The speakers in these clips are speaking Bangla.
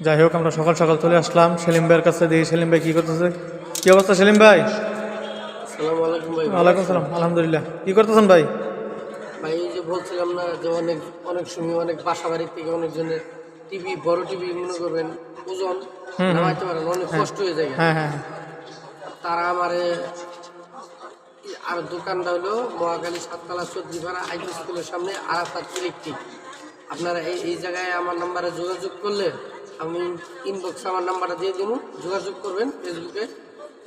যাই হোক, আমরা সকাল সকাল চলে আসলাম সেলিম ভাইয়ের কাছে। দিয়ে সেলিম ভাই কী করতেছে? কী অবস্থা সেলিম ভাই? আসসালামু আলাইকুম ভাই। ওয়ালাইকুম সালাম, আলহামদুলিল্লাহ। কী করতেছেন ভাই? ভাই এই যে বলছিলাম না যে অনেক অনেক সময় অনেক বাসা বাড়ির থেকে অনেকজনের টিভি, বড় টিভি মনে করবেন ওজন নামাইতে পারেন, অনেক কষ্ট হয়ে যায়। হ্যাঁ হ্যাঁ তারা আমারে আর দোকানটা হলো মহাখালী 7তলা চৌধুরীপাড়া আইটি স্কুলের সামনে আরাফাত ইলেকট্রিক। আপনারা এই জায়গায় আমার নাম্বারে যোগাযোগ করলে আমি ইনবক্সে আমার নাম্বারটা দিয়ে দেবো, যোগাযোগ করবেন ফেসবুকে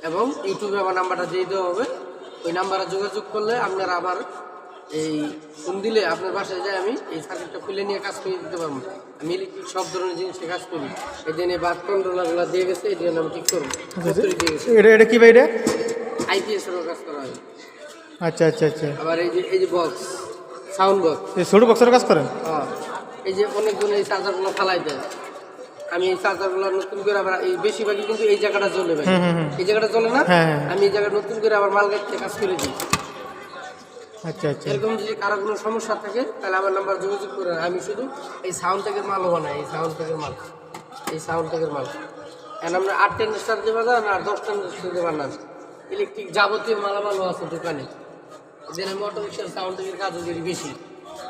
এবং ইউটিউবে আমার নাম্বারটা দিয়ে দেওয়া হবে। ওই নাম্বারে যোগাযোগ করলে আপনারা আবার এই ফোন দিলে আপনার বাসায় যায় আমি এই সার্কিটটা খুলে নিয়ে কাজ করে দিতে পারবো। আমি ইলেকট্রিক সব ধরনের জিনিসে কাজ করি। এই দিনে বাস কন্ট্রোলারগুলো দিয়ে গেছে, এই জন্য আমি ঠিক করবো দিয়ে গেছে। এটা কি ভাই? এটা আইপিএস এরও কাজ করা হয়। আচ্ছা আচ্ছা আচ্ছা। আবার এই যে বক্স, সাউন্ড বক্স, এই ছোটো বক্সের কাজ করেন? হ্যাঁ। এই যে অনেকজন এই চার্জারগুলো ফালাই দেয়, আমি এই চার্জারগুলো নতুন করে আবার এই বেশিরভাগই কিন্তু এই জায়গাটা জ্বলে ভাই, এই জায়গাটা জ্বলে না, আমি এই জায়গাটা নতুন করে আবার মাল গাড়িতে কাজ করে দিই। আচ্ছা আচ্ছা। এরকম যদি কারো কোনো সমস্যা থাকে তাহলে আমার নাম্বার যোগাযোগ করে, আমি শুধু এই সাউন্ড ট্যাগের মালও বানাই, এই সাউন্ড ট্যাগের মাল, এই সাউন্ড ট্যাগের মাল। এখন আমরা 8 ট্রানজিস্টার দিয়ে বানান আর 10 ট্রানজিস্টার দিয়ে বানান। ইলেকট্রিক যাবতীয় মালামালও আছে দোকানে। যেন আমি অটোরিক্সার সাউন্ড ট্যাগের কাজও করি বেশি।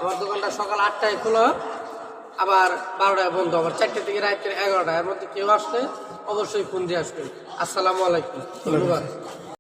আমার দোকানটা সকাল 8টায় খোলা, আবার 12টায় বন্ধ, আবার 4টা থেকে রাত্রে 11টা। এর মধ্যে কেউ আসলে অবশ্যই ফোন দিয়ে আসবেন। আসসালামু আলাইকুম, ধন্যবাদ।